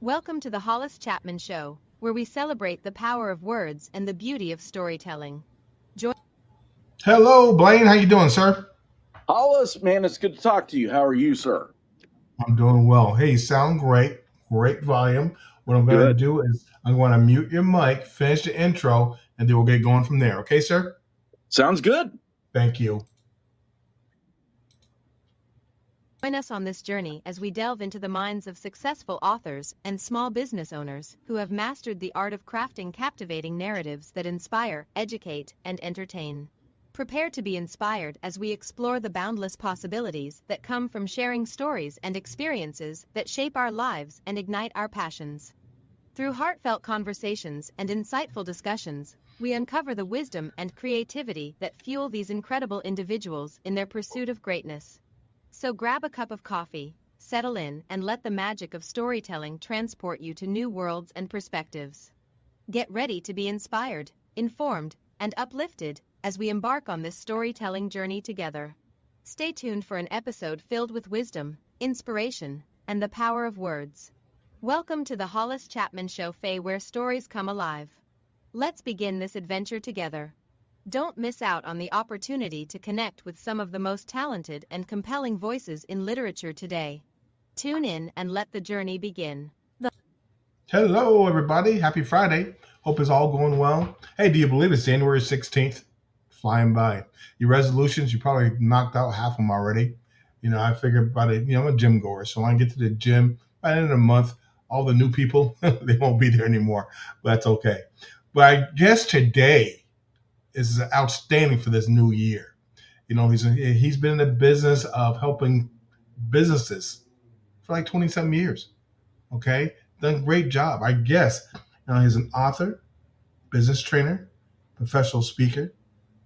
Welcome to the Hollis Chapman Show, where we celebrate the power of words and the beauty of storytelling. Hello, Blaine. How you doing, sir? Hollis, man, it's good to talk to you. How are you, sir? I'm doing well. Hey, you sound great. Great volume. What I'm going to Good. do is I'm going to mute your mic, finish the intro, and then we'll get going from there. Okay, sir? Sounds good. Thank you. Join us on this journey as we delve into the minds of successful authors and small business owners who have mastered the art of crafting captivating narratives that inspire, educate, and entertain. Prepare to be inspired as we explore the boundless possibilities that come from sharing stories and experiences that shape our lives and ignite our passions. Through heartfelt conversations and insightful discussions, we uncover the wisdom and creativity that fuel these incredible individuals in their pursuit of greatness. So grab a cup of coffee, settle in, and let the magic of storytelling transport you to new worlds and perspectives. Get ready to be inspired, informed, and uplifted as we embark on this storytelling journey together. Stay tuned for an episode filled with wisdom, inspiration, and the power of words. Welcome to the Hollis Chapman Show, where stories come alive. Let's begin this adventure together. Don't miss out on the opportunity to connect with some of the most talented and compelling voices in literature today. Tune in and let the journey begin. Hello, everybody. Happy Friday. Hope it's all going well. Hey, do you believe it's January 16th? Flying by. Your resolutions, you probably knocked out half of them already. I figured about it. I'm a gym goer, so when I get to the gym, by the end of the month, all the new people, they won't be there anymore. But that's okay. But I guess today is outstanding for this new year. He's been in the business of helping businesses for like 20-something years. Okay? Done a great job. I guess he's an author, business trainer, professional speaker,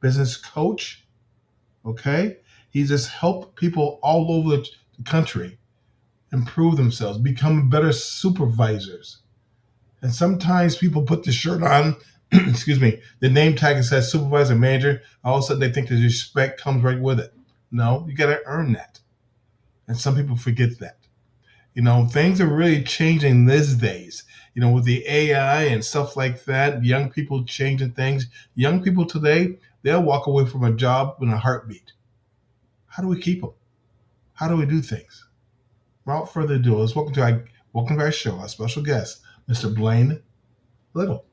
business coach. Okay? He just helped people all over the country improve themselves, become better supervisors. And sometimes people put the shirt on, excuse me, the name tag that says supervisor, manager. All of a sudden they think the respect comes right with it. No, you got to earn that. And some people forget that. Things are really changing these days. With the AI and stuff like that, young people changing things. Young people today, they'll walk away from a job in a heartbeat. How do we keep them? How do we do things? Without further ado, let's welcome to our show, our special guest, Mr. Blaine Little.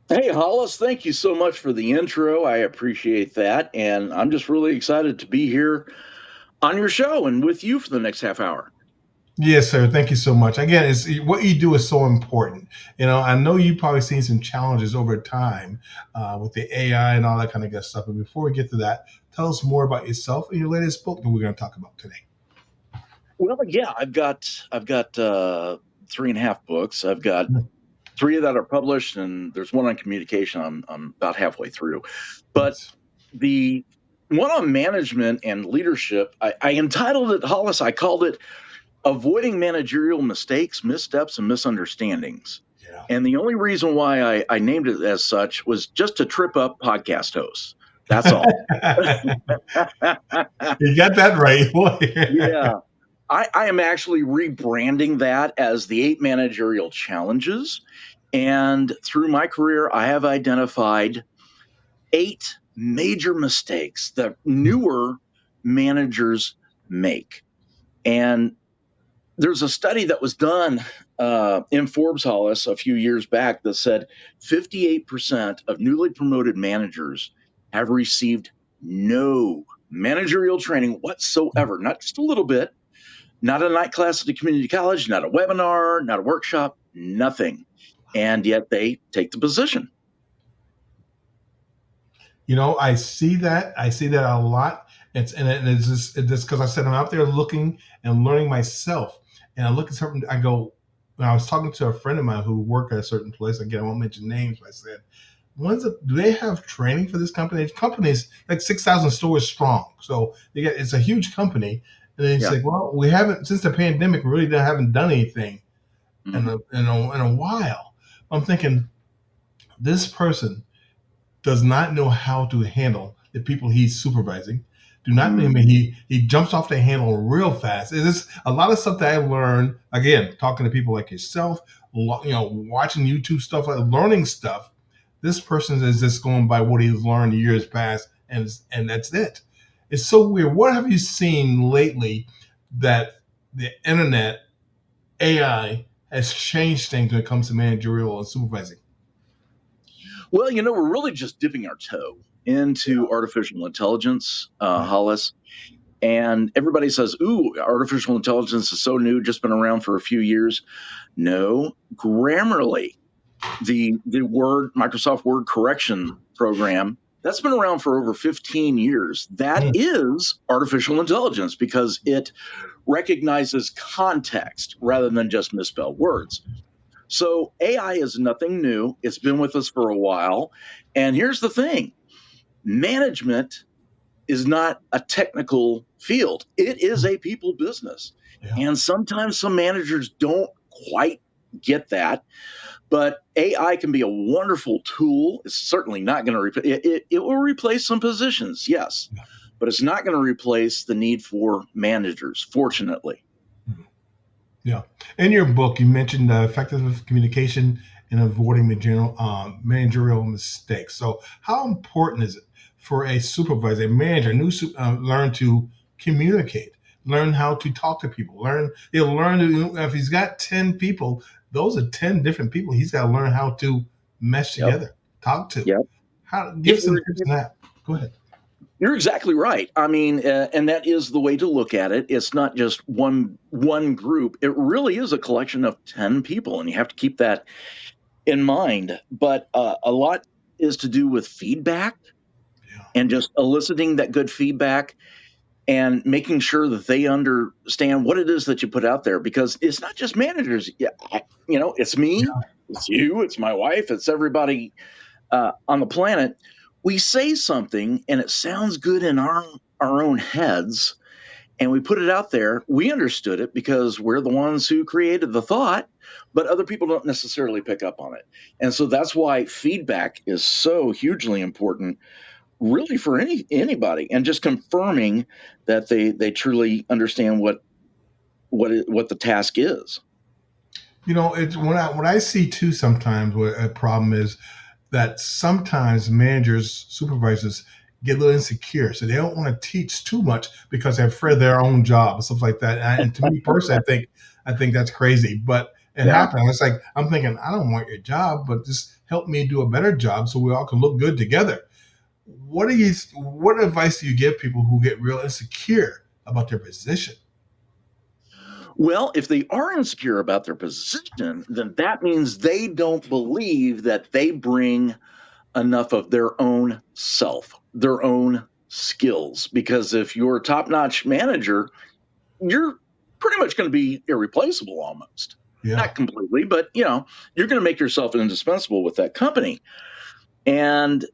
Hey, Hollis, thank you so much for the intro. I appreciate that. And I'm just really excited to be here on your show and with you for the next half hour. Yes, sir. Thank you so much. Again, it's what you do is so important. I know you've probably seen some challenges over time with the AI and all that kind of good stuff. But before we get to that, tell us more about yourself and your latest book that we're going to talk about today. Well, yeah, I've got 3.5 books. I've got 3 that are published, and there's one on communication. I'm about halfway through. But the one on management and leadership, I entitled it, Hollis, I called it Avoiding Managerial Mistakes, Missteps, and Misunderstandings. Yeah. And the only reason why I named it as such was just to trip up podcast hosts. That's all. You got that right. Yeah. I am actually rebranding that as the 8 managerial challenges. And through my career, I have identified 8 major mistakes that newer managers make. And there's a study that was done in Forbes, Hollis, a few years back that said 58% of newly promoted managers have received no managerial training whatsoever, not just a little bit, not a night class at a community college, not a webinar, not a workshop, nothing. And yet they take the position. I see that. I see that a lot. It's just because I said I'm out there looking and learning myself. And I look at something, I go, when I was talking to a friend of mine who worked at a certain place, again, I won't mention names, but I said, do they have training for this company? The company is like 6,000 stores strong. So it's a huge company. And then he's like, well, we haven't, since the pandemic, we really haven't done anything in a while. I'm thinking, this person does not know how to handle the people he's supervising, do not mean that he jumps off the handle real fast. It is a lot of stuff that I learned again talking to people like yourself, watching YouTube stuff, like learning stuff. This person is just going by what he's learned years past, and that's it. It's so weird. What have you seen lately that the internet AI has changed things when it comes to managerial and supervising? Well, we're really just dipping our toe into artificial intelligence, Yeah. Hollis. And everybody says, ooh, artificial intelligence is so new, just been around for a few years. No, Grammarly, the word Microsoft Word correction program, that's been around for over 15 years. That Mm. is artificial intelligence because it recognizes context rather than just misspelled words. So AI is nothing new. It's been with us for a while. And here's the thing: management is not a technical field. It is a people business. Yeah. And sometimes some managers don't quite get that. But AI can be a wonderful tool. It's certainly not going to replace it will replace some positions, yes, Yeah. but it's not going to replace the need for managers, fortunately. Yeah. In your book, you mentioned effective communication and avoiding managerial mistakes. So, how important is it for a supervisor, a manager, learn to communicate, learn how to talk to people, he'll learn to, if he's got 10 people, those are 10 different people he's got to learn how to mesh Yep. together, talk to. Yep. Give It, some tips on that. Go ahead. you're exactly right. I mean, and that is the way to look at it. It's not just one group. It really is a collection of 10 people, and you have to keep that in mind. But a lot is to do with feedback Yeah. and just eliciting that good feedback and making sure that they understand what it is that you put out there, because it's not just managers. Yeah, it's me, it's you, it's my wife, it's everybody on the planet. We say something and it sounds good in our own heads, and we put it out there. We understood it because we're the ones who created the thought, but other people don't necessarily pick up on it. And so that's why feedback is so hugely important, really, for anybody, and just confirming that they truly understand what the task is. It's when I see too sometimes what a problem is that sometimes managers, supervisors get a little insecure, so they don't want to teach too much because they're afraid of their own job and stuff like that. And to me personally, I think that's crazy, but it Yeah. happens. It's like I'm thinking, I don't want your job, but just help me do a better job so we all can look good together. What advice do you give people who get real insecure about their position? Well, if they are insecure about their position, then that means they don't believe that they bring enough of their own self, their own skills. Because if you're a top notch manager, you're pretty much going to be irreplaceable almost. Yeah. Not completely, but you're going to make yourself indispensable with that company. And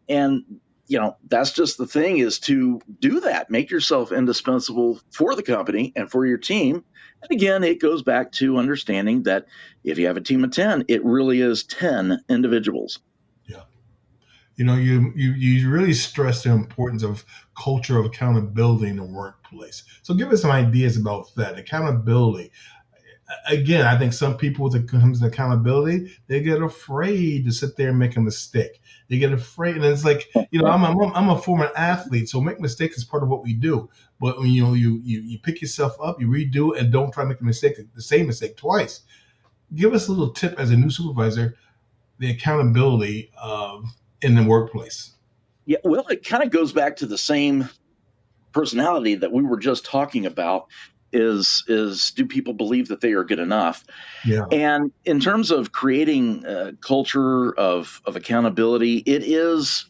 that's just the thing, is to do that, make yourself indispensable for the company and for your team. And again, it goes back to understanding that if you have a team of 10, it really is 10 individuals. Yeah. You really stress the importance of culture of accountability in the workplace. So give us some ideas about that accountability. Again, I think some people, when it comes to accountability, they get afraid to sit there and make a mistake. They get afraid, and it's like, I'm a former athlete, so make mistakes is part of what we do. But when you pick yourself up, you redo it, and don't try to make the same mistake twice. Give us a little tip as a new supervisor, the accountability of in the workplace. Yeah, well, it kind of goes back to the same personality that we were just talking about. Is do people believe that they are good enough? Yeah. And in terms of creating a culture of accountability, it is,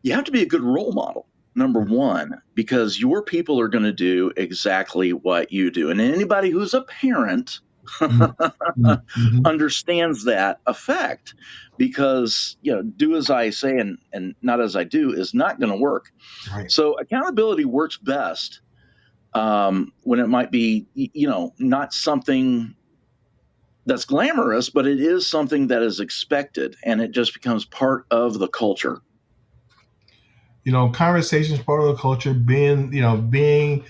you have to be a good role model, number one, because your people are going to do exactly what you do. And anybody who's a parent Mm, mm, mhm. understands that effect, because do as I say and not as I do is not going to work. Right. So accountability works best when it might be not something that's glamorous, but it is something that is expected, and it just becomes part of the culture. Conversations part of the culture, being